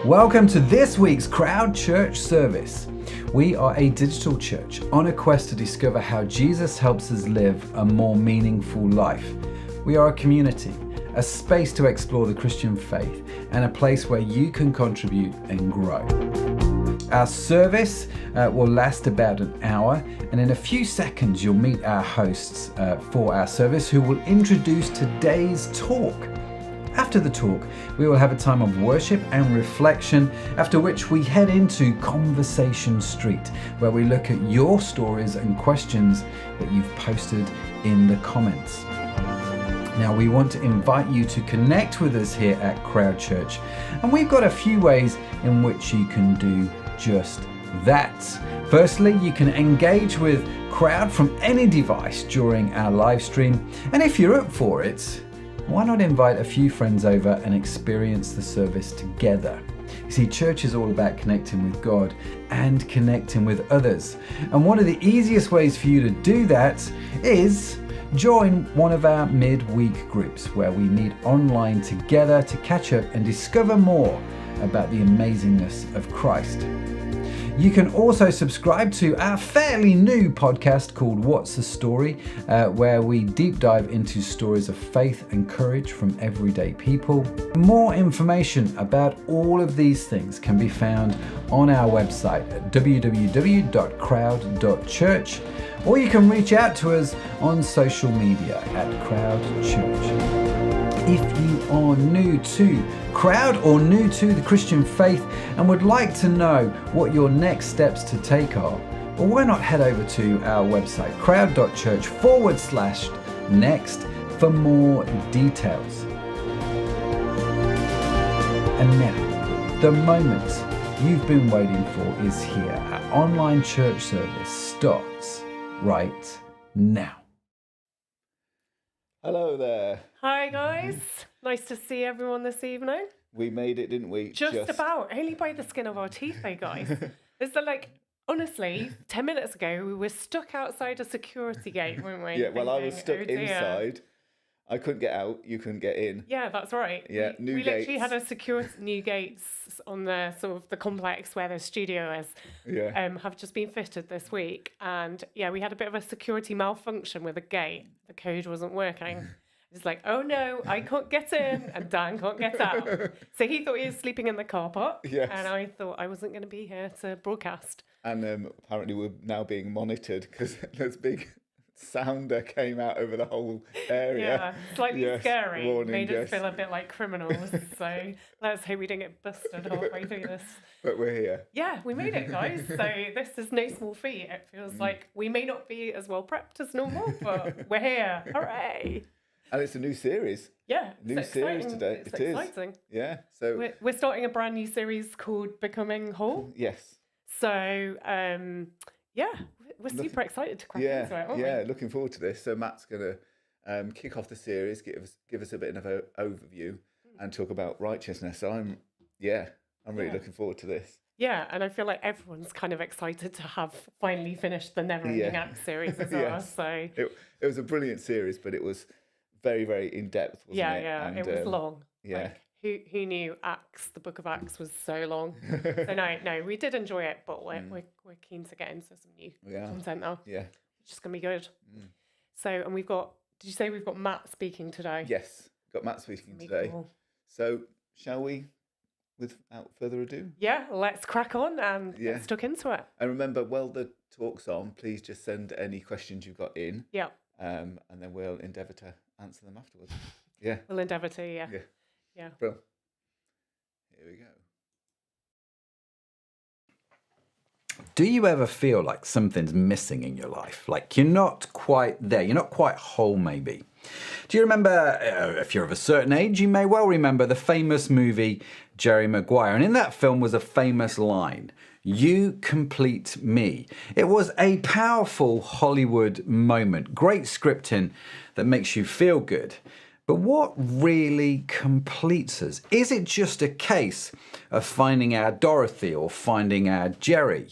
Welcome to this week's Crowd Church service. We are a digital church on a quest to discover how Jesus helps us live a more meaningful life. We are a community, a space to explore the Christian faith, and a place where you can contribute and grow. Our service will last about an hour, and in a few seconds you'll meet our hosts for our service who will introduce today's talk. After the talk, we will have a time of worship and reflection, after which we head into Conversation Street, where we look at your stories and questions that you've posted in the comments. Now, we want to invite you to connect with us here at Crowd Church, and we've got a few ways in which you can do just that. Firstly, you can engage with Crowd from any device during our live stream, and if you're up for it, why not invite a few friends over and experience the service together? You see, church is all about connecting with God and connecting with others. And one of the easiest ways for you to do that is join one of our midweek groups where we meet online together to catch up and discover more about the amazingness of Christ. You can also subscribe to our fairly new podcast called What's the Story, where we deep dive into stories of faith and courage from everyday people. More information about all of these things can be found on our website at www.crowd.church, or you can reach out to us on social media at Crowd Church. If you are new to Crowd or new to the Christian faith and would like to know what your next steps to take are, well, why not head over to our website, crowd.church/next, for more details. And now, the moment you've been waiting for is here. Our online church service starts right now. Hello there. Hi guys, nice to see everyone this evening. We made it, didn't we? Just about, only by the skin of our teeth, eh guys. It's like, honestly, 10 minutes ago we were stuck outside a security gate, weren't we? Yeah, well, I was stuck "Oh, dear." inside. I couldn't get out, you couldn't get in. Yeah, that's right. Yeah, we new literally gates. had a new gates on the sort of the complex where the studio is. Yeah. Have just been fitted this week, and yeah, we had a bit of a security malfunction with the gate. The code wasn't working. It's like, oh no, I can't get in, and Dan can't get out. So he thought he was sleeping in the car park, Yes. and I thought I wasn't going to be here to broadcast. And apparently we're now being monitored because this big sounder came out over the whole area. Yeah, slightly Yes, scary. warning, Made us yes. feel a bit like criminals. So let's hope we don't get busted halfway through this. But we're here. Yeah, we made it, guys. So this is no small feat. It feels like we may not be as well prepped as normal, but we're here. Hooray! And it's a new series. Yeah, New it's series exciting. today. It's It is. exciting. Yeah. So, We're starting a brand new series called Becoming Whole. yes. So, yeah, we're super excited to crack into it, aren't Yeah, we? looking forward to this. So Matt's going to kick off the series, give us a bit of an overview and talk about righteousness. So I'm really looking forward to this. Yeah, and I feel like everyone's kind of excited to have finally finished the Never Ending Yeah. Act series as well. Yes. So, It was a brilliant series, but it was very, very in depth, wasn't it? yeah, And, it was long. Yeah. Like, who knew Acts, the book of Acts, was so long? So no, we did enjoy it, but we're keen to get into some new content now, Yeah. which is going to be good. So, and we've got, did you say we've got Matt speaking today? Yes. Got Matt speaking today. Cool. So shall we, without further ado? Yeah, let's crack on and Yeah. get stuck into it. And remember, while the talk's on, please just send any questions you've got in, Yeah, and then we'll endeavour to answer them afterwards. Yeah. we'll endeavour to, yeah. Bro. Here we go. Do you ever feel like something's missing in your life? Like you're not quite there, you're not quite whole maybe? Do you remember, if you're of a certain age, you may well remember the famous movie Jerry Maguire. And in that film was a famous line, "You complete me." It was a powerful Hollywood moment, great scripting that makes you feel good. But what really completes us? Is it just a case of finding our Dorothy or finding our Jerry?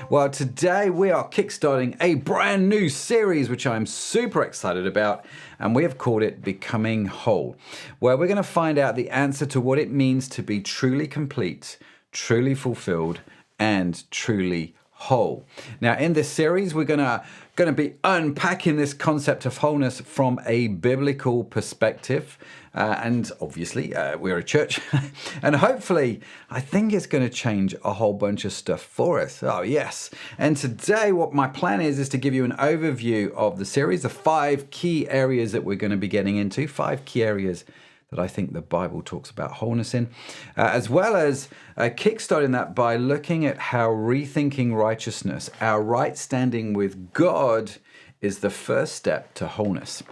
Well, today we are kickstarting a brand new series, which I'm super excited about, and we have called it Becoming Whole, where we're going to find out the answer to what it means to be truly complete, truly fulfilled, and truly whole. Now, in this series, we're going to be unpacking this concept of wholeness from a biblical perspective. And obviously, we're a church. And hopefully, I think it's going to change a whole bunch of stuff for us. Oh, yes. And today, what my plan is to give you an overview of the series, the 5 key areas that we're going to be getting into, 5 key areas that I think the Bible talks about wholeness in, as well as kickstarting that by looking at how rethinking righteousness, our right standing with God, is the first step to wholeness.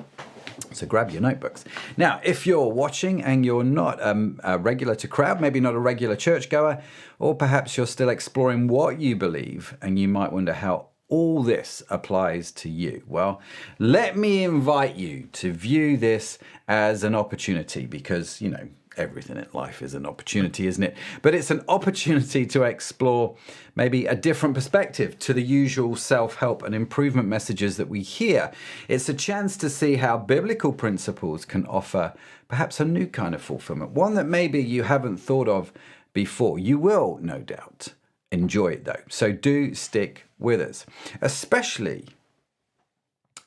So grab your notebooks. Now, if you're watching and you're not a regular to Crowd, maybe not a regular churchgoer, or perhaps you're still exploring what you believe and you might wonder how all this applies to you. Well, let me invite you to view this as an opportunity because, everything in life is an opportunity, isn't it? But it's an opportunity to explore maybe a different perspective to the usual self-help and improvement messages that we hear. It's a chance to see how biblical principles can offer perhaps a new kind of fulfillment, one that maybe you haven't thought of before. You will, no doubt, enjoy it though. So do stick with us, especially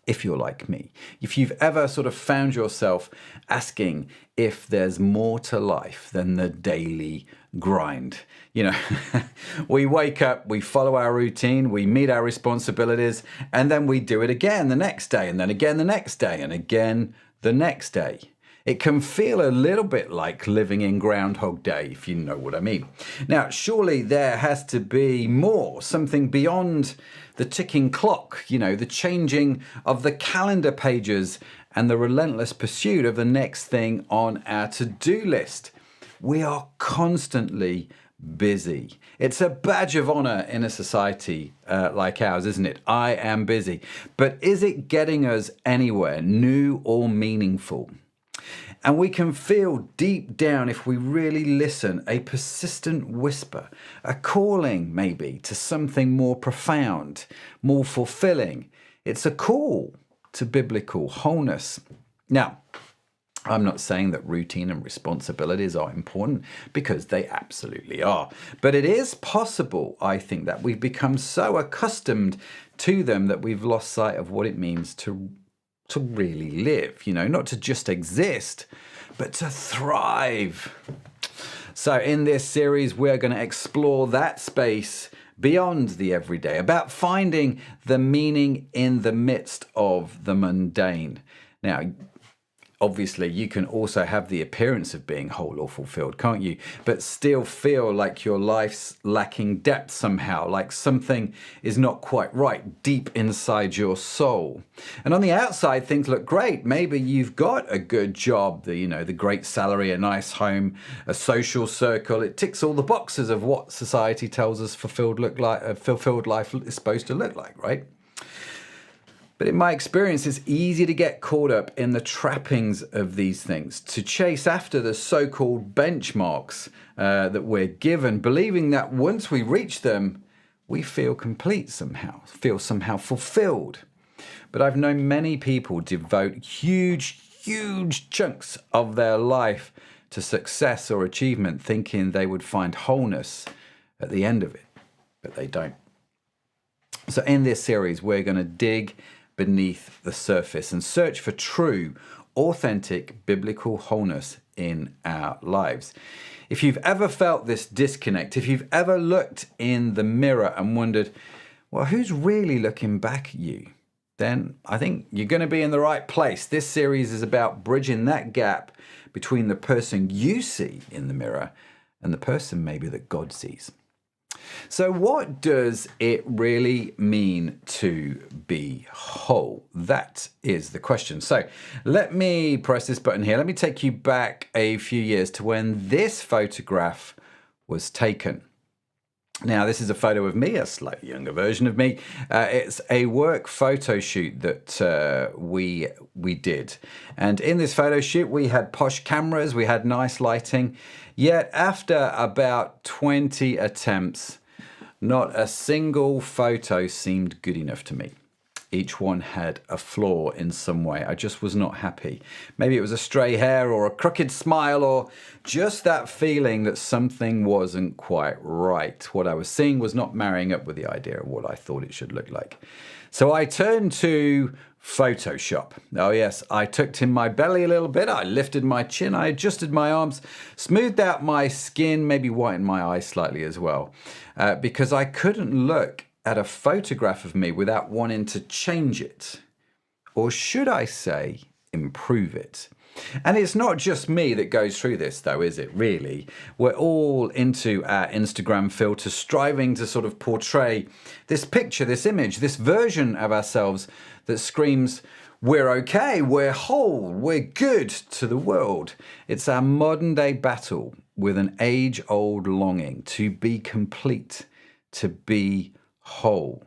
if you're like me. If you've ever sort of found yourself asking if there's more to life than the daily grind. We wake up, we follow our routine, we meet our responsibilities, and then we do it again the next day, and then again the next day, and again the next day. It can feel a little bit like living in Groundhog Day, if you know what I mean. Now, surely there has to be more, something beyond the ticking clock, the changing of the calendar pages and the relentless pursuit of the next thing on our to-do list. We are constantly busy. It's a badge of honor in a society like ours, isn't it? I am busy. But is it getting us anywhere new or meaningful? And we can feel deep down, if we really listen, a persistent whisper, a calling maybe to something more profound, more fulfilling. It's a call to biblical wholeness. Now, I'm not saying that routine and responsibilities are important, because they absolutely are. But it is possible, I think, that we've become so accustomed to them that we've lost sight of what it means to really live, not to just exist, but to thrive. So in this series, we're going to explore that space beyond the everyday, about finding the meaning in the midst of the mundane. Now, obviously, you can also have the appearance of being whole or fulfilled, can't you? But still feel like your life's lacking depth somehow, like something is not quite right deep inside your soul. And on the outside, things look great. Maybe you've got a good job, the great salary, a nice home, a social circle. It ticks all the boxes of what society tells us fulfilled life is supposed to look like, right? But in my experience, it's easy to get caught up in the trappings of these things, to chase after the so-called benchmarks that we're given, believing that once we reach them, we feel complete somehow, feel somehow fulfilled. But I've known many people devote huge chunks of their life to success or achievement, thinking they would find wholeness at the end of it, but they don't. So in this series, we're going to dig beneath the surface and search for true, authentic biblical wholeness in our lives. If you've ever felt this disconnect, if you've ever looked in the mirror and wondered, well, who's really looking back at you? Then I think you're going to be in the right place. This series is about bridging that gap between the person you see in the mirror and the person maybe that God sees. So what does it really mean to be whole? That is the question. So let me press this button here. Let me take you back a few years to when this photograph was taken. Now, this is a photo of me, a slightly younger version of me. It's a work photo shoot that we did. And in this photo shoot, we had posh cameras, we had nice lighting. Yet after about 20 attempts, not a single photo seemed good enough to me. Each one had a flaw in some way. I just was not happy. Maybe it was a stray hair or a crooked smile or just that feeling that something wasn't quite right. What I was seeing was not marrying up with the idea of what I thought it should look like. So I turned to Photoshop. Oh yes, I tucked in my belly a little bit. I lifted my chin. I adjusted my arms, smoothed out my skin, maybe whitened my eyes slightly as well, because I couldn't look at a photograph of me without wanting to change it. Or should I say, improve it? And it's not just me that goes through this though, is it really? We're all into our Instagram filters, striving to sort of portray this picture, this image, this version of ourselves that screams, we're okay, we're whole, we're good to the world. It's our modern day battle with an age-old longing to be complete, to be whole.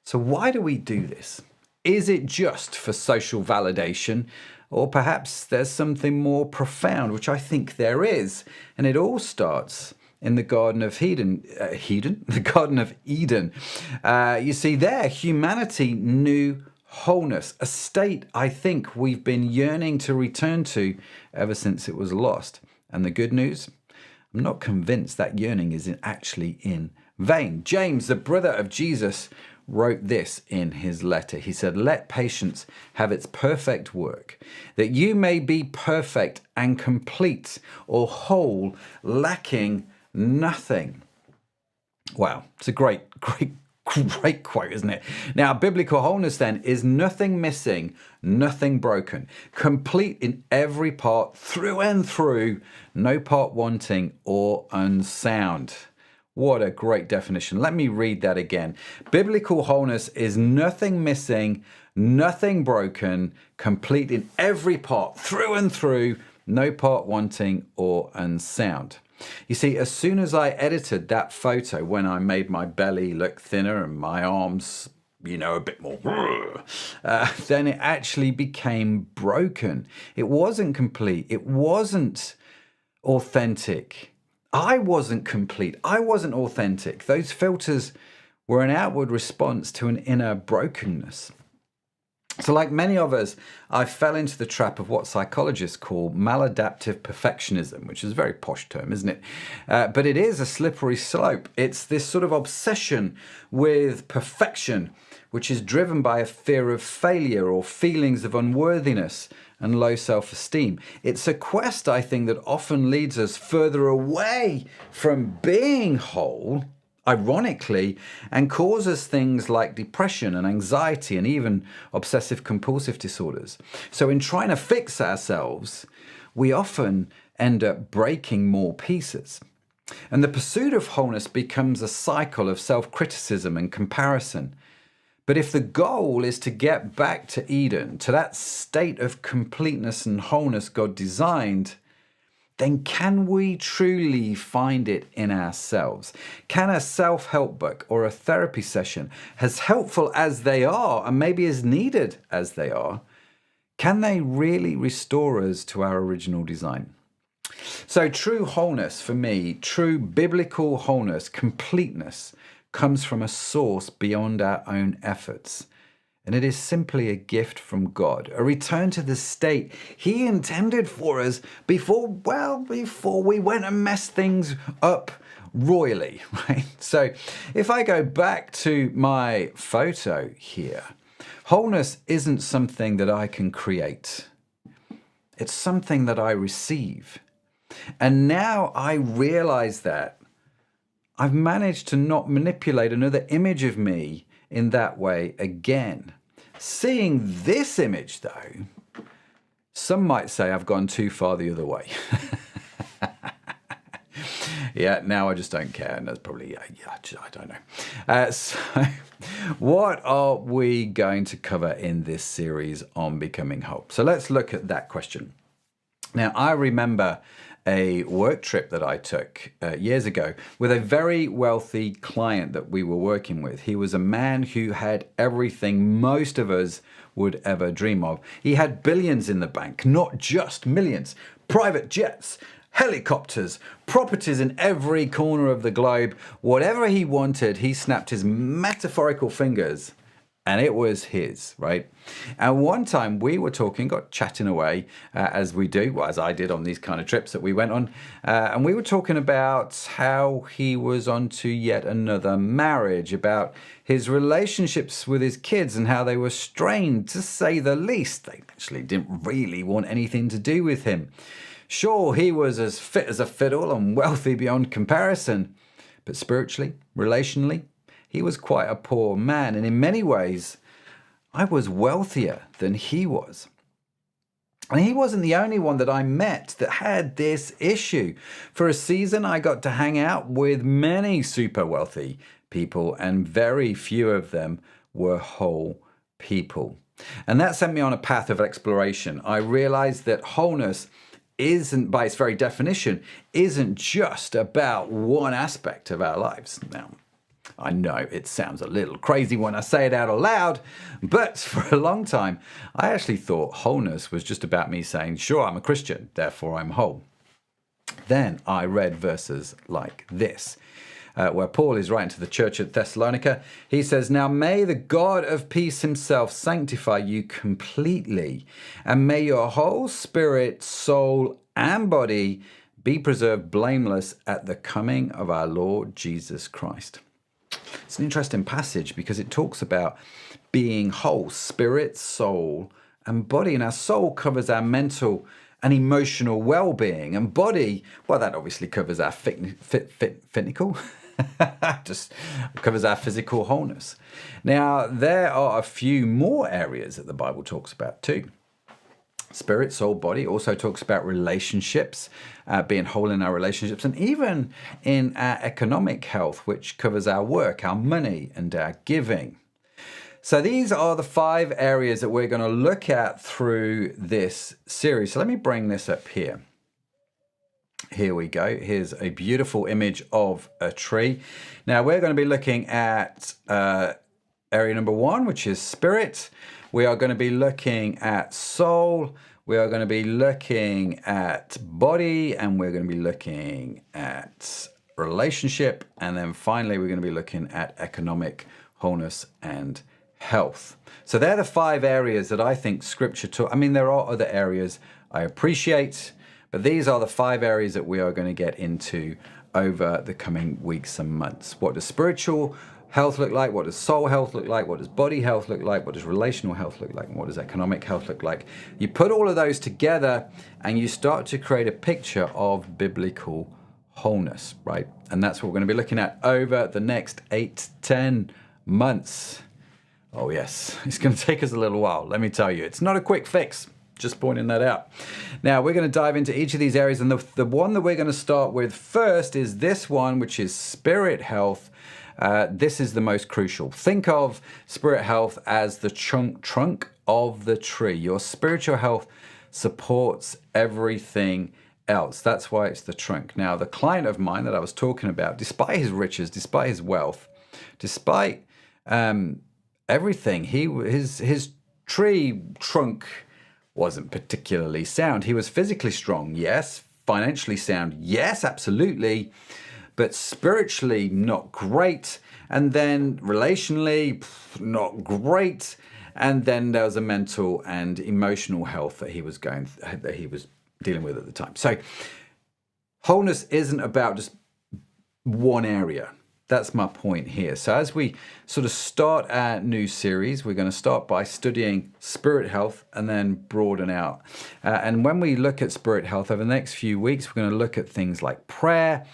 So why do we do this? Is it just for social validation? Or perhaps there's something more profound, which I think there is. And it all starts in the Garden of Eden. The Garden of Eden. You see there, humanity knew wholeness, a state I think we've been yearning to return to ever since it was lost. And the good news? I'm not convinced that yearning is actually in vain. James, the brother of Jesus, wrote this in his letter. He said, "Let patience have its perfect work, that you may be perfect and complete or whole, lacking nothing." Wow, it's a great quote, isn't it? Now, biblical wholeness then is nothing missing, nothing broken, complete in every part, through and through, no part wanting or unsound. What a great definition. Let me read that again. Biblical wholeness is nothing missing, nothing broken, complete in every part, through and through, no part wanting or unsound. You see, as soon as I edited that photo, when I made my belly look thinner and my arms, a bit more, then it actually became broken. It wasn't complete. It wasn't authentic. I wasn't complete. I wasn't authentic. Those filters were an outward response to an inner brokenness. So like many of us, I fell into the trap of what psychologists call maladaptive perfectionism, which is a very posh term, isn't it? But it is a slippery slope. It's this sort of obsession with perfection, which is driven by a fear of failure or feelings of unworthiness and low self-esteem. It's a quest, I think, that often leads us further away from being whole, ironically, and causes things like depression and anxiety and even obsessive compulsive disorders. So in trying to fix ourselves, we often end up breaking more pieces. And the pursuit of wholeness becomes a cycle of self-criticism and comparison. But if the goal is to get back to Eden, to that state of completeness and wholeness God designed, then can we truly find it in ourselves? Can a self-help book or a therapy session, as helpful as they are and maybe as needed as they are, can they really restore us to our original design? So true wholeness for me, true biblical wholeness, completeness, comes from a source beyond our own efforts. And it is simply a gift from God, a return to the state He intended for us before we went and messed things up royally, right? So if I go back to my photo here, wholeness isn't something that I can create. It's something that I receive. And now I realize that I've managed to not manipulate another image of me in that way again. Seeing this image, though, some might say I've gone too far the other way. Yeah, now I just don't care, and that's probably, I don't know. So what are we going to cover in this series on becoming whole? So let's look at that question. Now, I remember a work trip that I took years ago with a very wealthy client that we were working with. He was a man who had everything most of us would ever dream of. He had billions in the bank, not just millions, private jets, helicopters, properties in every corner of the globe. Whatever he wanted, he snapped his metaphorical fingers and it was his, right? And one time we were talking, got chatting away, as we do, well, as I did on these kind of trips that we went on, and we were talking about how he was on to yet another marriage, about his relationships with his kids and how they were strained, to say the least. They actually didn't really want anything to do with him. Sure, he was as fit as a fiddle and wealthy beyond comparison, but spiritually, relationally, he was quite a poor man, and in many ways, I was wealthier than he was. And he wasn't the only one that I met that had this issue. For a season, I got to hang out with many super wealthy people, and very few of them were whole people. And that sent me on a path of exploration. I realized that wholeness isn't, by its very definition, isn't just about one aspect of our lives. Now, I know it sounds a little crazy when I say it out aloud, but for a long time, I actually thought wholeness was just about me saying, sure, I'm a Christian, therefore I'm whole. Then I read verses like this, where Paul is writing to the church at Thessalonica. He says, "Now may the God of peace himself sanctify you completely, and may your whole spirit, soul, and body be preserved blameless at the coming of our Lord Jesus Christ." It's an interesting passage because it talks about being whole, spirit, soul, and body. And our soul covers our mental and emotional well-being. And body, well, that obviously covers our physical, just covers our physical wholeness. Now, there are a few more areas that the Bible talks about too. Spirit, soul, body also talks about relationships, being whole in our relationships, and even in our economic health, which covers our work, our money, and our giving. So these are the 5 areas that we're going to look at through this series. So let me bring this up here. Here we go. Here's a beautiful image of a tree. Now we're going to be looking at area number 1, which is spirit. We are going to be looking at soul, we are going to be looking at body, and we're going to be looking at relationship, and then finally we're going to be looking at economic wholeness and health. So they're the 5 areas that I think Scripture taught. I mean, there are other areas I appreciate, but these are the 5 areas that we are going to get into over the coming weeks and months. What does spiritual health look like? What does soul health look like? What does body health look like? What does relational health look like? And what does economic health look like? You put all of those together and you start to create a picture of biblical wholeness, right? And that's what we're going to be looking at over the next 8 to 10 months. Oh yes, it's going to take us a little while, let me tell you. It's not a quick fix. Just pointing that out. Now we're going to dive into each of these areas, and the one that we're going to start with first is this one, which is spirit health. This is the most crucial. Think of spirit health as the trunk of the tree. Your spiritual health supports everything else. That's why it's the trunk. Now, the client of mine that I was talking about, despite his riches, despite his wealth, despite everything, his tree trunk wasn't particularly sound. He was physically strong, yes. Financially sound, yes, absolutely. But spiritually, not great. And then relationally, not great. And then there was a mental and emotional health that he was dealing with at the time. So wholeness isn't about just one area. That's my point here. So as we sort of start our new series, we're going to start by studying spirit health and then broaden out. And when we look at spirit health over the next few weeks, we're going to look at things like prayer,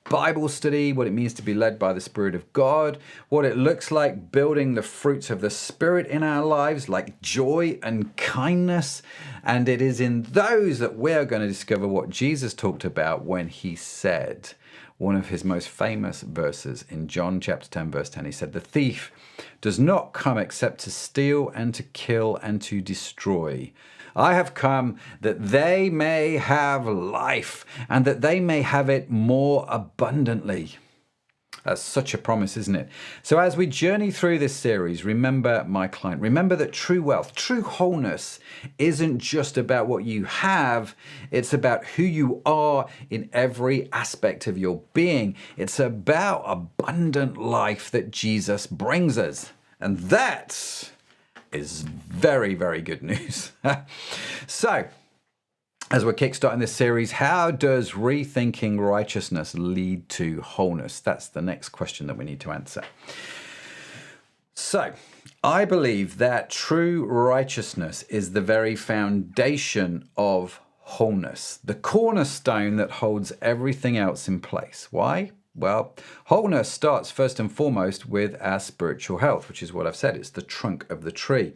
Bible study, what it means to be led by the Spirit of God, what it looks like building the fruits of the Spirit in our lives, like joy and kindness. And it is in those that we're going to discover what Jesus talked about when he said, one of his most famous verses in John chapter 10, verse 10, he said, "The thief does not come except to steal and to kill and to destroy. I have come that they may have life and that they may have it more abundantly." That's such a promise, isn't it? So as we journey through this series, remember my client. Remember that true wealth, true wholeness isn't just about what you have. It's about who you are in every aspect of your being. It's about abundant life that Jesus brings us. And that is very, very good news. So, as we're kickstarting this series, how does rethinking righteousness lead to wholeness? That's the next question that we need to answer. So, I believe that true righteousness is the very foundation of wholeness, the cornerstone that holds everything else in place. Why? Well, wholeness starts first and foremost with our spiritual health, which is what I've said. It's the trunk of the tree.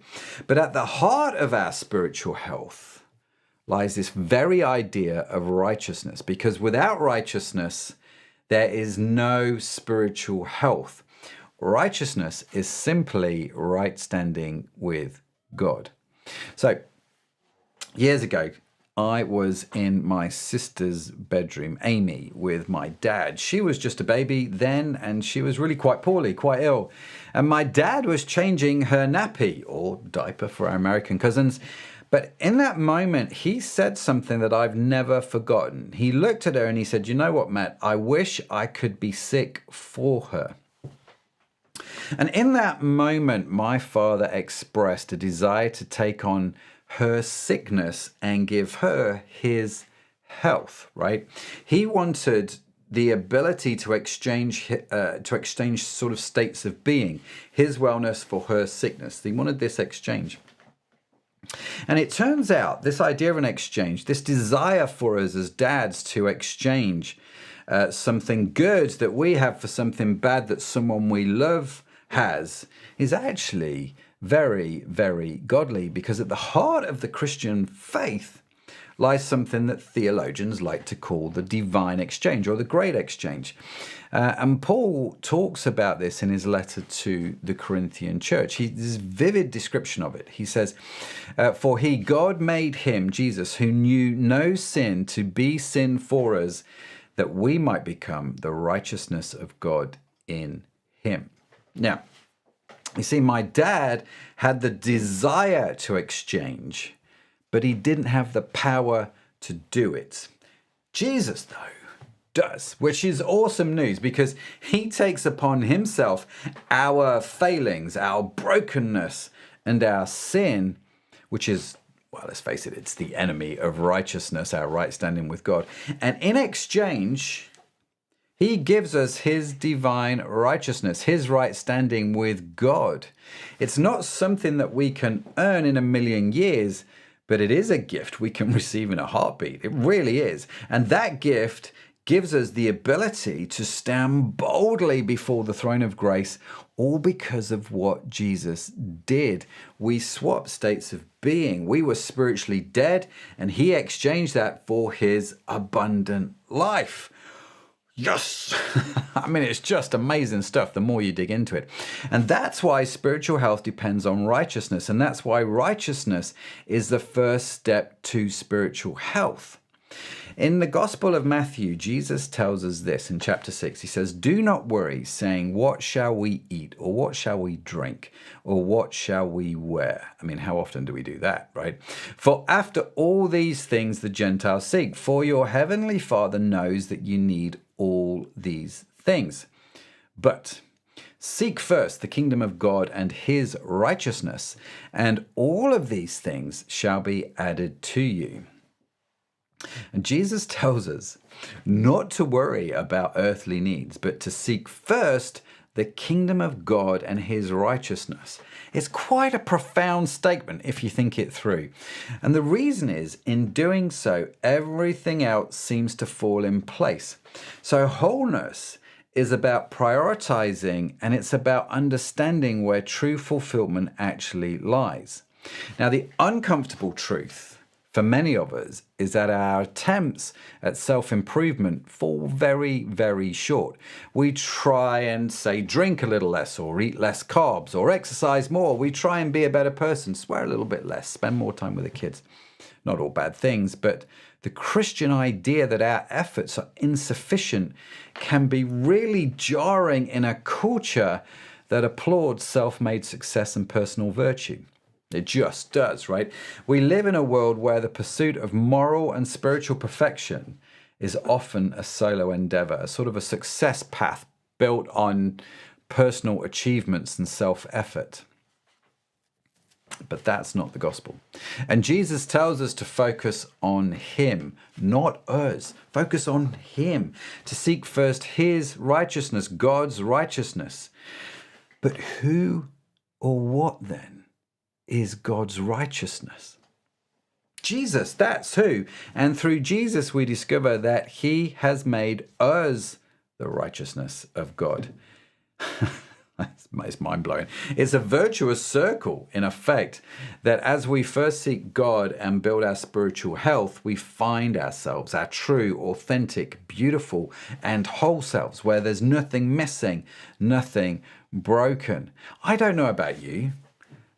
But at the heart of our spiritual health lies this very idea of righteousness, because without righteousness, there is no spiritual health. Righteousness is simply right standing with God. So, years ago, I was in my sister's bedroom, Amy, with my dad. She was just a baby then, and she was really quite poorly, quite ill. And my dad was changing her nappy, or diaper for our American cousins. But in that moment, he said something that I've never forgotten. He looked at her and he said, "You know what, Matt? I wish I could be sick for her." And in that moment, my father expressed a desire to take on her sickness and give her his health, right? He wanted the ability to exchange sort of states of being, his wellness for her sickness. He wanted this exchange. And it turns out this idea of an exchange, this desire for us as dads to exchange something good that we have for something bad that someone we love has, is actually very, very godly, because at the heart of the Christian faith lies something that theologians like to call the divine exchange, or the great exchange. And Paul talks about this in his letter to the Corinthian church. There's this vivid description of it. He says, "For he, God, made him, Jesus, who knew no sin, to be sin for us, that we might become the righteousness of God in him." Now, you see, my dad had the desire to exchange, but he didn't have the power to do it. Jesus, though, does, which is awesome news, because he takes upon himself our failings, our brokenness, and our sin, which is, well, let's face it, it's the enemy of righteousness, our right standing with God. And in exchange, he gives us his divine righteousness, his right standing with God. It's not something that we can earn in a million years, but it is a gift we can receive in a heartbeat. It really is. And that gift gives us the ability to stand boldly before the throne of grace, all because of what Jesus did. We swapped states of being. We were spiritually dead, and he exchanged that for his abundant life. Yes! I mean, it's just amazing stuff the more you dig into it. And that's why spiritual health depends on righteousness. And that's why righteousness is the first step to spiritual health. In the Gospel of Matthew, Jesus tells us this in chapter 6. He says, "Do not worry, saying, 'What shall we eat? Or what shall we drink? Or what shall we wear?'" I mean, how often do we do that, right? "For after all these things the Gentiles seek, for your heavenly Father knows that you need all these things. But seek first the kingdom of God and his righteousness, and all of these things shall be added to you." And Jesus tells us not to worry about earthly needs, but to seek first the kingdom of God and his righteousness. It's quite a profound statement if you think it through. And the reason is, in doing so, everything else seems to fall in place. So wholeness is about prioritizing, and it's about understanding where true fulfillment actually lies. Now, the uncomfortable truth for many of us is that our attempts at self-improvement fall very, very short. We try and say drink a little less, or eat less carbs, or exercise more. We try and be a better person, swear a little bit less, spend more time with the kids. Not all bad things, but the Christian idea that our efforts are insufficient can be really jarring in a culture that applauds self-made success and personal virtue. It just does, right? We live in a world where the pursuit of moral and spiritual perfection is often a solo endeavor, a sort of a success path built on personal achievements and self-effort. But that's not the gospel. And Jesus tells us to focus on him, not us. Focus on him, to seek first his righteousness, God's righteousness. But who or what then is God's righteousness? Jesus, that's who. And through Jesus, we discover that he has made us the righteousness of God. It's mind-blowing. It's a virtuous circle, in effect, that as we first seek God and build our spiritual health, we find ourselves, our true, authentic, beautiful, and whole selves, where there's nothing missing, nothing broken. I don't know about you,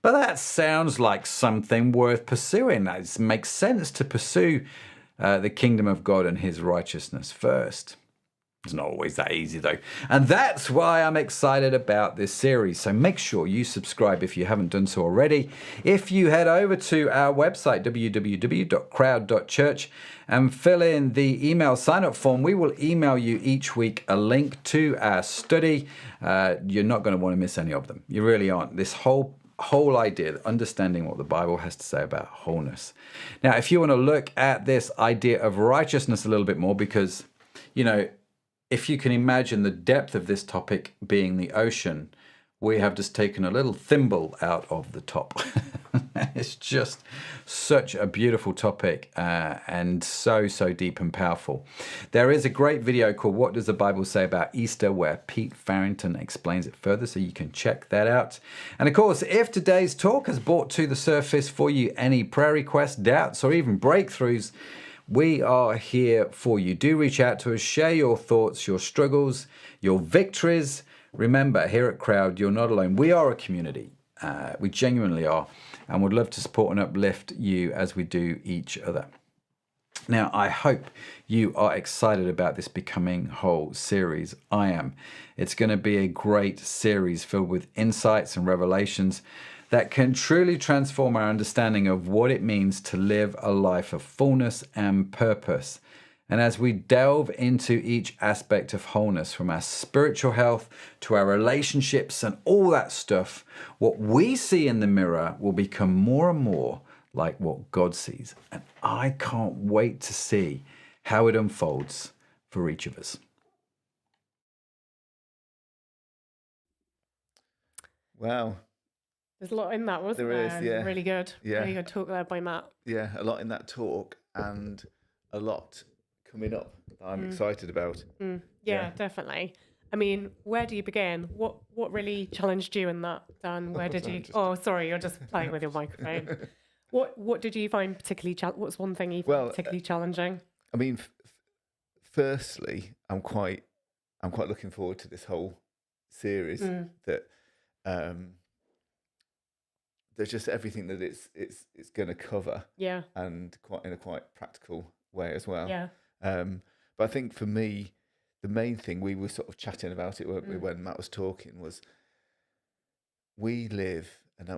but that sounds like something worth pursuing. It makes sense to pursue the kingdom of God and his righteousness first. It's not always that easy though. And that's why I'm excited about this series. So make sure you subscribe if you haven't done so already. If you head over to our website, www.crowd.church, and fill in the email sign-up form, we will email you each week a link to our study. You're not going to want to miss any of them. You really aren't. This whole idea, understanding what the Bible has to say about wholeness. Now, if you want to look at this idea of righteousness a little bit more, because, if you can imagine the depth of this topic being the ocean, we have just taken a little thimble out of the top. It's just such a beautiful topic and so deep and powerful. There is a great video called What Does the Bible Say About Easter, where Pete Farrington explains it further, so you can check that out. And of course, if today's talk has brought to the surface for you any prayer requests, doubts, or even breakthroughs, we are here for you. Do reach out to us, share your thoughts, your struggles, your victories. Remember, here at Crowd, you're not alone. We are a community. We genuinely are, and would love to support and uplift you as we do each other. Now, I hope you are excited about this Becoming Whole series. I am. It's going to be a great series filled with insights and revelations that can truly transform our understanding of what it means to live a life of fullness and purpose. And as we delve into each aspect of wholeness, from our spiritual health to our relationships and all that stuff, what we see in the mirror will become more and more like what God sees. And I can't wait to see how it unfolds for each of us. Wow. There's a lot in that, wasn't there? There is, yeah. Really good. Yeah. Really good talk there by Matt. Yeah, a lot in that talk and a lot coming up that I'm excited about. Yeah, definitely. I mean, where do you begin? What really challenged you in that, Dan? Where did you... Oh, sorry, you're just playing with your microphone. What did you find particularly... What's one thing you found particularly challenging? I mean, firstly, I'm quite looking forward to this whole series that... there's just everything that it's going to cover, and in a quite practical way as well. But I think for me, the main thing, we were sort of chatting about it, weren't we, when Matt was talking, was we live, and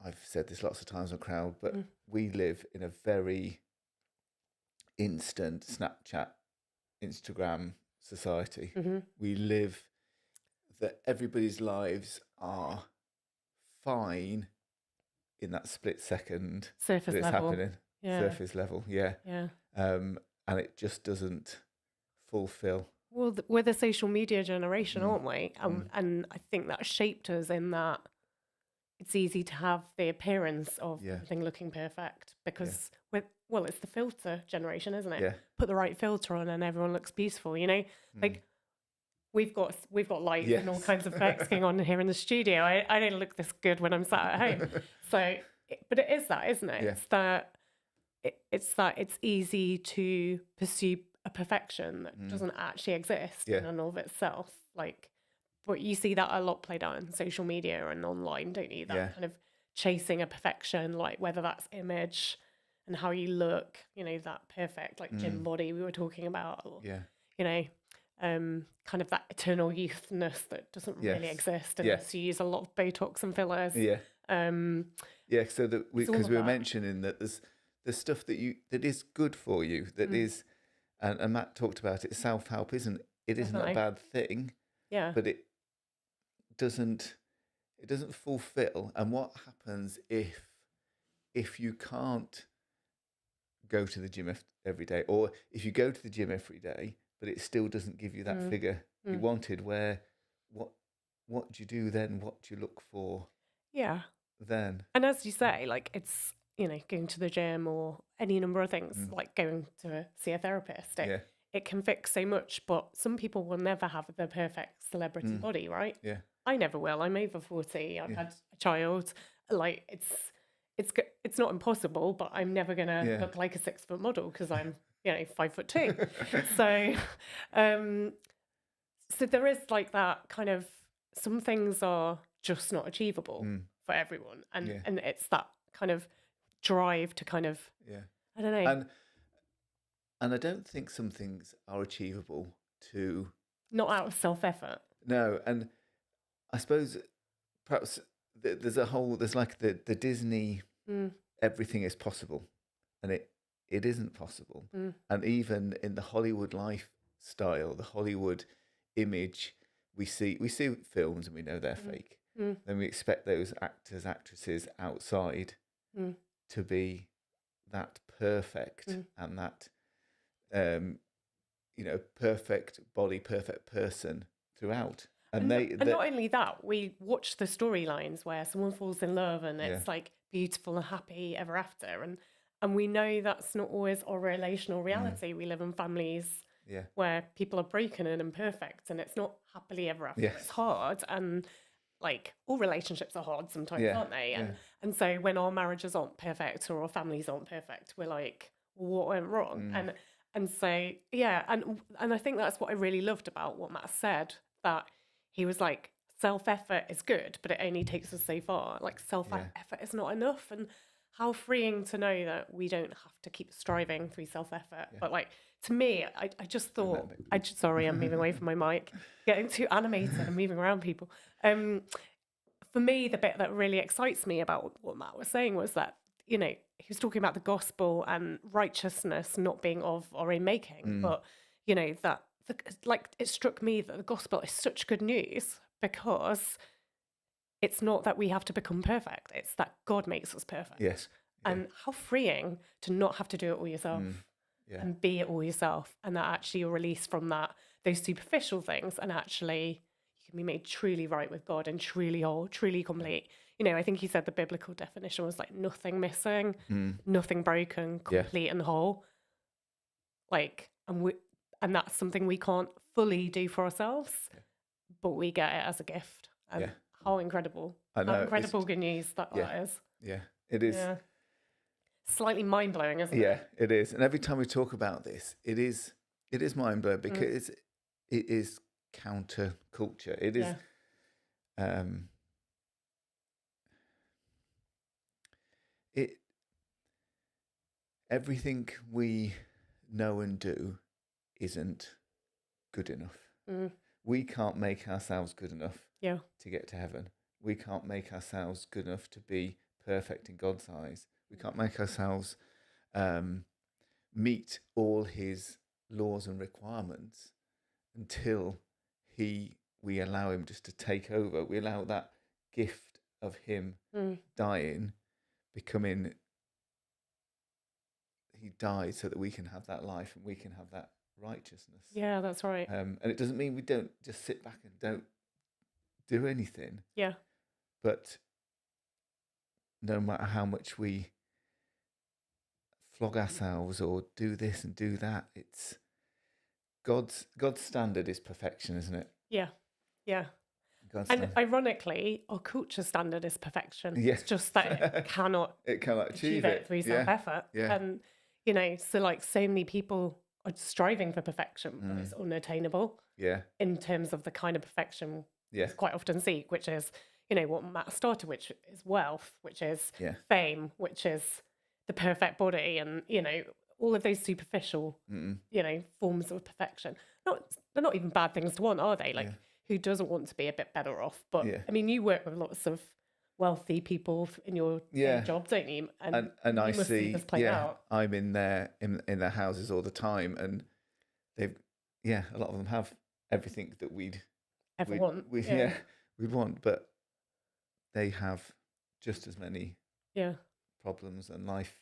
I've said this lots of times on Crowd, but we live in a very instant Snapchat, Instagram society. We live that everybody's lives are fine in that split second Surface that it's level. happening. Surface level, and it just doesn't fulfill. Well, we're the social media generation, aren't we? And I think that shaped us in that it's easy to have the appearance of everything looking perfect because it's the filter generation, isn't it? Put the right filter on and everyone looks beautiful, like we've got lights and all kinds of effects going on here in the studio. I don't look this good when I'm sat at home. But it is that, isn't it? It's that it's easy to pursue a perfection that doesn't actually exist in and of itself. But you see that a lot played out in social media and online, don't you? That kind of chasing a perfection, like whether that's image and how you look, that perfect, like gym body we were talking about, or, kind of that eternal youthness that doesn't really exist unless you use a lot of Botox and fillers. So that because we were mentioning that there's stuff that is good for you, that is, and Matt talked about it. Self-help isn't a bad thing. But doesn't fulfill. And what happens if you can't go to the gym every day, or if you go to the gym every day but it still doesn't give you that figure you wanted, what do you do then? What do you look for then? And as you say, like, it's, going to the gym or any number of things, like going to see a therapist, it can fix so much, but some people will never have the perfect celebrity body, right? Yeah. I never will. I'm over 40. I've had a child. Like, it's not impossible, but I'm never going to look like a 6-foot model because I'm, 5'2". So, so there is like that kind of, some things are just not achievable for everyone. And it's that kind of drive to kind of, I don't know. And I don't think some things are achievable to... Not out of self-effort. No, and I suppose perhaps there's like the Disney, everything is possible, and it isn't possible. And even in the Hollywood lifestyle, the Hollywood image, we see films and we know they're fake. Then we expect those actors, actresses outside to be that perfect and that perfect body, perfect person throughout. And not only that, we watch the storylines where someone falls in love and it's like beautiful and happy ever after, and we know that's not always our relational reality. We live in families where people are broken and imperfect, and it's not happily ever after. It's hard, and like all relationships are hard sometimes, aren't they? And so when our marriages aren't perfect or our families aren't perfect, we're like, what went wrong? And so and I think that's what I really loved about what Matt said, that he was like, self-effort is good, but it only takes us so far. Like, self-effort is not enough. And how freeing to know that we don't have to keep striving through self-effort. But like, to me, I just thought, sorry, I'm moving away from my mic, getting too animated and moving around people. For me, the bit that really excites me about what Matt was saying was that, he was talking about the gospel and righteousness not being of our own making, but, that, like, it struck me that the gospel is such good news because it's not that we have to become perfect. It's that God makes us perfect. Yes. And how freeing to not have to do it all yourself and be it all yourself. And that actually you're released from those superficial things, and actually you can be made truly right with God and truly whole, truly complete. I think he said the biblical definition was like nothing missing, nothing broken, complete and whole. Like, and that's something we can't fully do for ourselves, but we get it as a gift. And how incredible. I know. How incredible good news that is. Yeah, it is. Yeah. Slightly mind-blowing, isn't it? Yeah, it is. And every time we talk about this, it is mind-blowing because it is counter-culture. It is... everything we know and do isn't good enough. We can't make ourselves good enough to get to heaven. We can't make ourselves good enough to be perfect in God's eyes. We can't make ourselves meet all his laws and requirements until we allow him just to take over. We allow that gift of him dying, becoming... He died so that we can have that life and we can have that righteousness. Yeah, that's right. And it doesn't mean we don't just sit back and don't do anything. Yeah. But no matter how much we flog ourselves or do this and do that, it's God's standard is perfection, isn't it? Yeah. Yeah. And ironically, our culture standard is perfection. Yes. It's just that it cannot achieve it through self-effort. Yeah. And, so like so many people are striving for perfection, but it's unattainable. Yeah. In terms of the kind of perfection we quite often seek, which is, what Matt started, which is wealth, which is fame, which is the perfect body, and, all of those superficial, forms of perfection. They're not even bad things to want, are they? Like, who doesn't want to be a bit better off? But I mean, you work with lots of wealthy people in your job, don't you? And I must see this play out. I'm in their houses all the time, and they've a lot of them have everything that we'd want. we'd want, but they have just as many problems, and life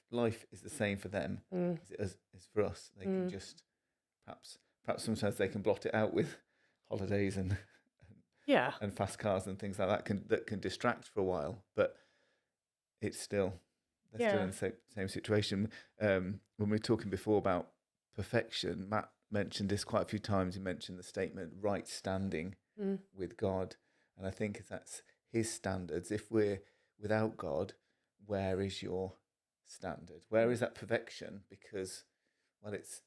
is the same for them as for us. They can just perhaps sometimes they can blot it out with holidays and fast cars and things like that can distract for a while, but it's still they're still in the same situation. When we were talking before about perfection, Matt mentioned this quite a few times. He mentioned the statement right standing with God, and I think that's his standards. If we're without God, where is your standard? Where is that perfection? Because, well, it's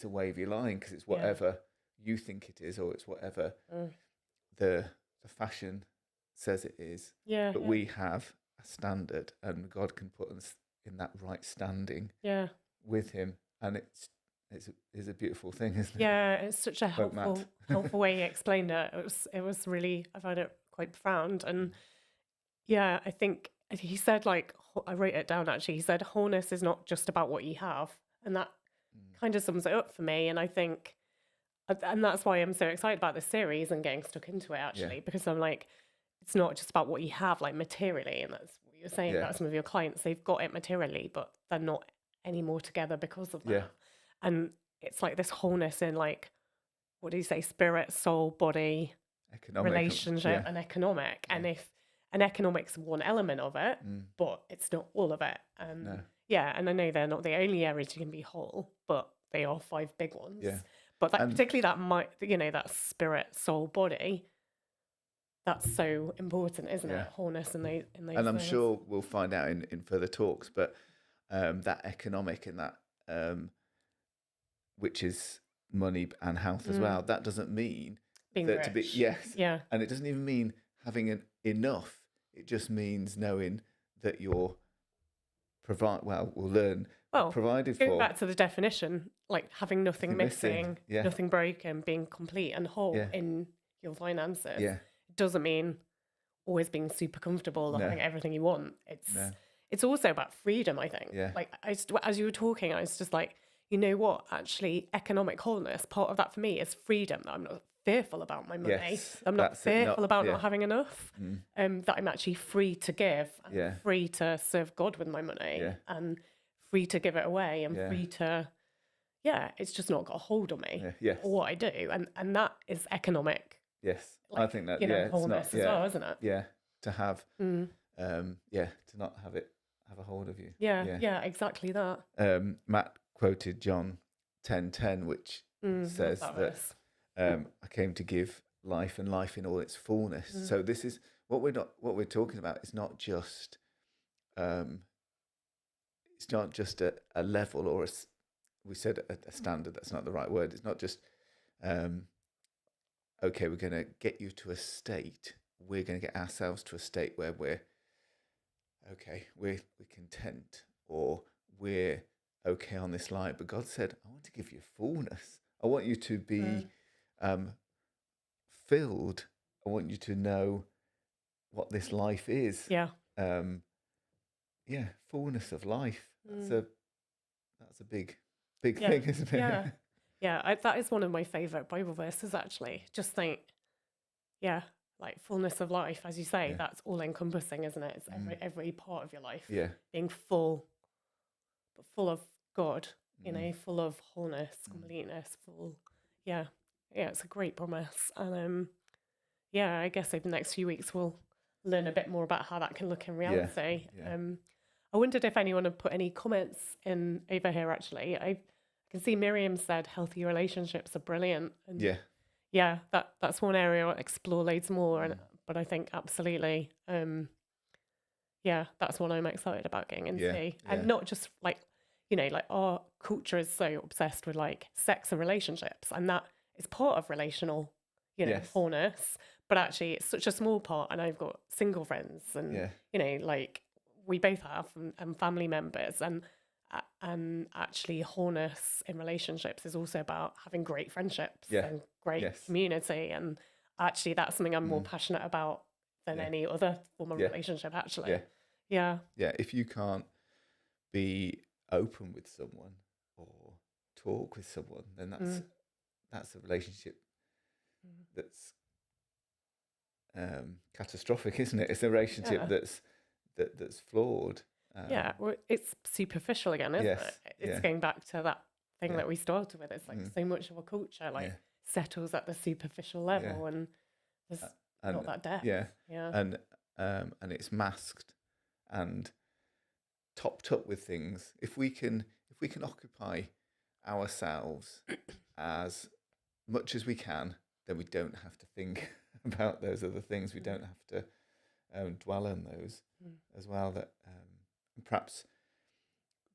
a wavy line, because it's whatever you think it is, or it's whatever the fashion says it is. But we have a standard, and God can put us in that right standing with him, and it's a beautiful thing, isn't it? Yeah, it's such a helpful way he explained it. It was really, I found it quite profound. And yeah, I think he said, like, I wrote it down actually, he said wholeness is not just about what you have, and that kind of sums it up for me. And I think, and that's why I'm so excited about this series and getting stuck into it actually, because I'm like, it's not just about what you have, like, materially, and that's what you're saying about some of your clients. They've got it materially, but they're not any more together because of that. And it's like this wholeness in, like, what do you say, spirit, soul, body, economic, relationship, and economic. And economic's one element of it, but it's not all of it. And and I know they're not the only areas you can be whole, but they are 5 big ones. But that, particularly that spirit, soul, body, that's so important, isn't it? Wholeness in those and I'm things. sure we'll find out in further talks, but that economic and that which is money and health as well, that doesn't mean being that rich. to be and it doesn't even mean having enough. It just means knowing that you're provided for. Going back to the definition, like having nothing missing, nothing broken, being complete and whole in your finances. It doesn't mean always being super comfortable or having everything you want. It's also about freedom, I think. Like, as you were talking, I was just like, you know what? Actually, economic wholeness, part of that for me is freedom. That I'm not fearful about my money. I'm not fearful about not having enough. That I'm actually free to give, and free to serve God with my money, and free to give it away, and free to, it's just not got a hold on me or what I do. And that is economic. Yes, like, I think that, wholeness it's not, as well, isn't it? Yeah, to have, to not have it have a hold of you. Yeah, exactly that. Matt quoted John 10:10, which says that I came to give life, and life in all its fullness. So this is what we're talking about. It's not just a level, or we said a standard. That's not the right word. It's not just okay, we're going to get you to a state. We're going to get ourselves to a state where we're content, or we're okay on this line. But God said, I want to give you fullness. I want you to be filled. I want you to know what this life is. Fullness of life. That's a big thing, isn't it? That is one of my favorite Bible verses, actually. Just think, like fullness of life, as you say, that's all encompassing, isn't it? It's every part of your life being full, but full of God, full of wholeness, completeness, full. It's a great promise. And I guess over the next few weeks we'll learn a bit more about how that can look in reality. I wondered if anyone had put any comments in over here, actually. I can see Miriam said healthy relationships are brilliant. And that's one area I'll explore loads more. But I think absolutely, that's one I'm excited about getting into. And not just like, like our culture is so obsessed with like sex and relationships, and that is part of relational, wholeness. But actually, it's such a small part. And I've got single friends, and like we both have, and family members, and actually wholeness in relationships is also about having great friendships and great community. And actually, that's something I'm more passionate about than any other form of relationship. Actually, If you can't be open with someone or talk with someone, then that's a relationship that's catastrophic, isn't it? It's a relationship that's flawed. Well, it's superficial again, isn't it? It's going back to that thing that we started with. It's like so much of a culture settles at the superficial level, and there's not that depth. And it's masked and topped up with things. If we can occupy ourselves as much as we can, then we don't have to think about those other things. We don't have to dwell on those as well. That perhaps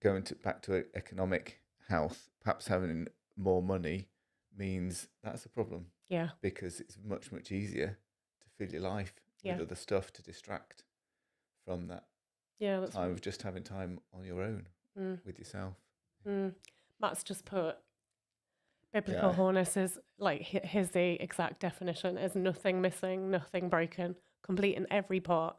going back to economic health, perhaps having more money means that's a problem. Yeah. Because it's much, much easier to fill your life with other stuff to distract from that time of just having time on your own with yourself. Matt's just put Biblical Wholeness is like, here's the exact definition: is nothing missing, nothing broken, complete in every part,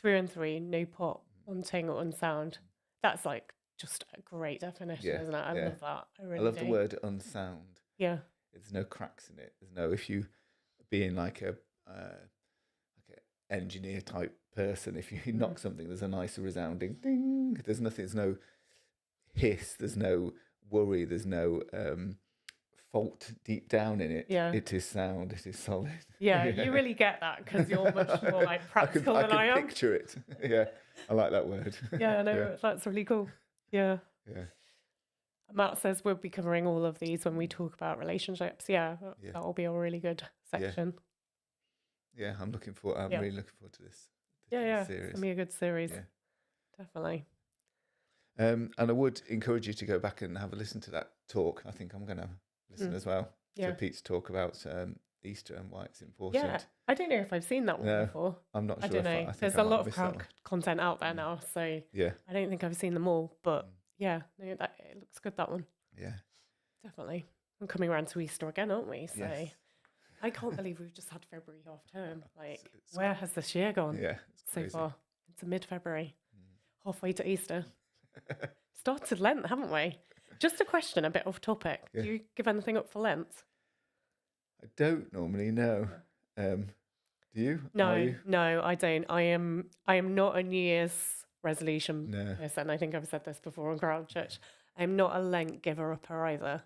through and through, no part wanting or unsound. That's like just a great definition, isn't it? I love that. I love the word unsound. Yeah. There's no cracks in it. There's no, if you being like a engineer type person, if you knock something, there's a nice resounding ding. There's nothing. There's no hiss. There's no worry. There's no fault deep down in it. Yeah. It is sound. It is solid. Yeah, you really get that because you're much more like practical than I am. I can picture it. Yeah, I like that word. Yeah, no, that's really cool. Yeah. Yeah. Matt says we'll be covering all of these when we talk about relationships. Yeah, that will be a really good section. Yeah, I'm really looking forward to this. Series. It's gonna be a good series. Yeah. Definitely. And I would encourage you to go back and have a listen to that talk. I think I'm going to listen as well to Pete's talk about Easter and why it's important. Yeah, I don't know if I've seen that one before. I'm not sure. I don't know. There's a lot of crowd content out there now, so I don't think I've seen them all. But it looks good, that one. Yeah, definitely. We're coming around to Easter again, aren't we? So I can't believe we've just had February half term. Like, where has this year gone? Yeah, so far. It's mid-February, halfway to Easter. Started Lent, haven't we? Just a question, a bit off topic. Do you give anything up for Lent? I don't normally, no. Do you? No, I don't. I am not a New Year's resolution person. I think I've said this before on Crowd Church. I'm not a Lent giver-upper either.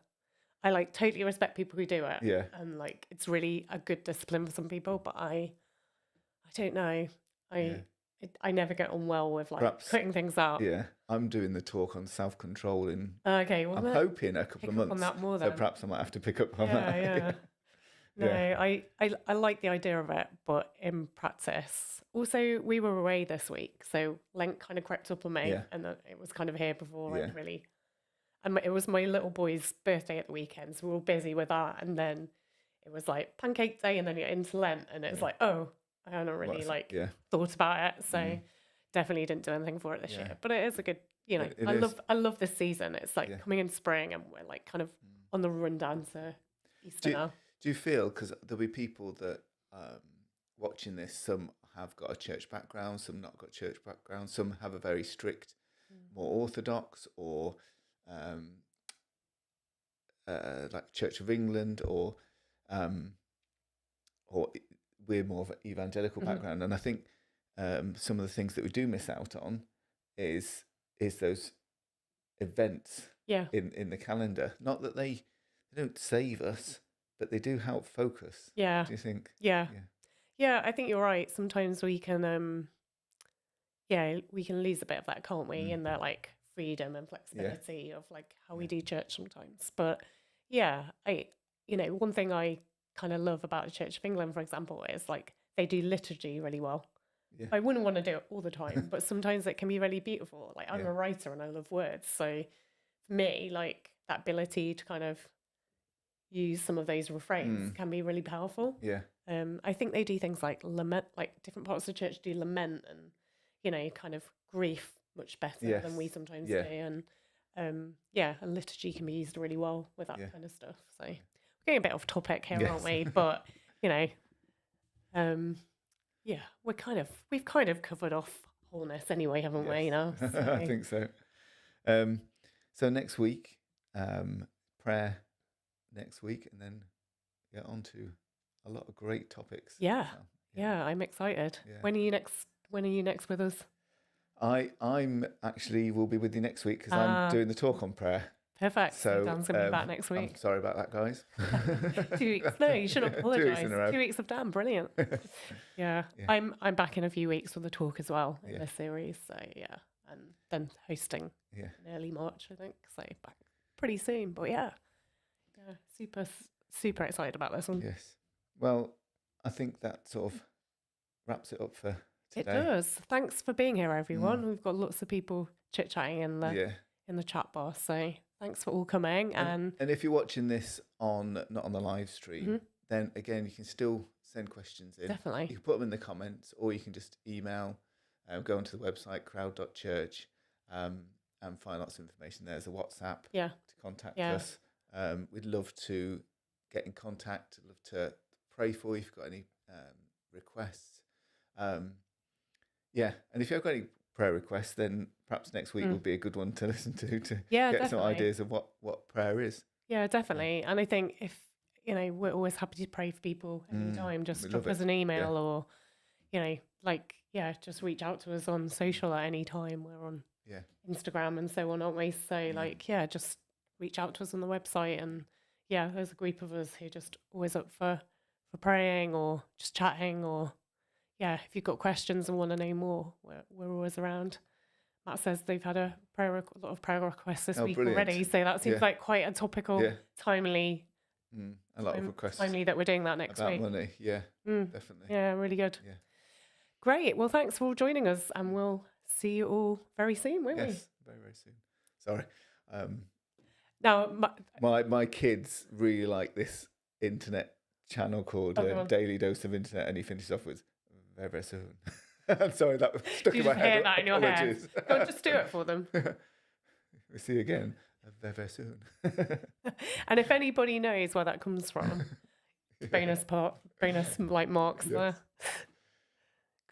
I totally respect people who do it. Yeah. And it's really a good discipline for some people, but I don't know. I never get on well with perhaps, putting things out. Yeah, I'm doing the talk on self-control in. Okay, well, I'm hoping a couple of months. On that more then. So perhaps I might have to pick up on that. Yeah. No, I like the idea of it, but in practice, also we were away this week, so Lent kind of crept up on me, and it was kind of here before really. And it was my little boy's birthday at the weekend, so we were busy with that, and then it was like pancake day, and then you're into Lent, and it's like, oh. I haven't really thought about it, so definitely didn't do anything for it this year. But it is a good, I love this season. It's coming in spring, and we're kind of on the run down to Easter now. Do you feel, because there'll be people that watching this, some have got a church background, some not got church background, some have a very strict, more orthodox or like Church of England or we're more of an evangelical background, and I think some of the things that we do miss out on is those events in the calendar. Not that they don't save us, but they do help focus. Yeah. Do you think? Yeah. I think you're right. Sometimes we can we can lose a bit of that, can't we? In the freedom and flexibility of how we do church sometimes. But one thing I kind of love about the Church of England, for example, is they do liturgy really well. Yeah. I wouldn't want to do it all the time, but sometimes it can be really beautiful. I'm a writer and I love words, so for me, that ability to kind of use some of those refrains can be really powerful. Yeah. I think they do things like lament, different parts of the church do lament and kind of grief much better than we sometimes do, and and liturgy can be used really well with that kind of stuff. So. Getting a bit off topic here, aren't we? But we've kind of covered off wholeness anyway, haven't we? Now, so. I think so. So next week, prayer next week, and then get on to a lot of great topics. Yeah, Yeah, I'm excited. Yeah. When are you next with us? I'm actually will be with you next week because I'm doing the talk on prayer. Perfect. So Dan's going to be back next week. I'm sorry about that, guys. 2 weeks. No, you shouldn't apologise. 2 weeks in a row. 2 weeks of Dan, brilliant. Yeah. I'm back in a few weeks for the talk as well in this series. So yeah, and then hosting in early March, I think. So back pretty soon. But yeah, super excited about this one. Yes. Well, I think that sort of wraps it up for today. It does. Thanks for being here, everyone. We've got lots of people chit-chatting in the chat bar. So thanks for all coming. And if you're watching this not on the live stream, then again, you can still send questions in. Definitely. You can put them in the comments, or you can just email, go onto the website, crowd.church, and find lots of information. There's a WhatsApp to contact us. We'd love to get in contact. Love to pray for you if you've got any requests. And if you've got any prayer requests, then perhaps next week will be a good one to listen to get definitely. some ideas of what prayer is. Yeah, definitely. And I think if, we're always happy to pray for people anytime. Just drop us an email or, just reach out to us on social at any time. We're on Instagram and so on, aren't we? So just reach out to us on the website. And there's a group of us who are just always up for praying or just chatting or, if you've got questions and want to know more, we're always around. Matt says they've had a lot of prayer requests this week already, so that seems like quite a topical, timely. A lot of requests. Timely that we're doing that next about week. Money, definitely. Yeah, really good. Yeah. Great. Well, thanks for joining us, and we'll see you all very soon, won't we? Yes, very, very soon. Sorry. Now, my kids really like this internet channel called Daily Dose of Internet, and he finishes off with very, very soon. I'm sorry, that was stuck in my head. You just hear that in your head. Go on, just do it for them. We'll see you again very, very soon. And if anybody knows where that comes from, bonus marks there.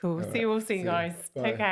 Cool. See you all soon, guys. Take care.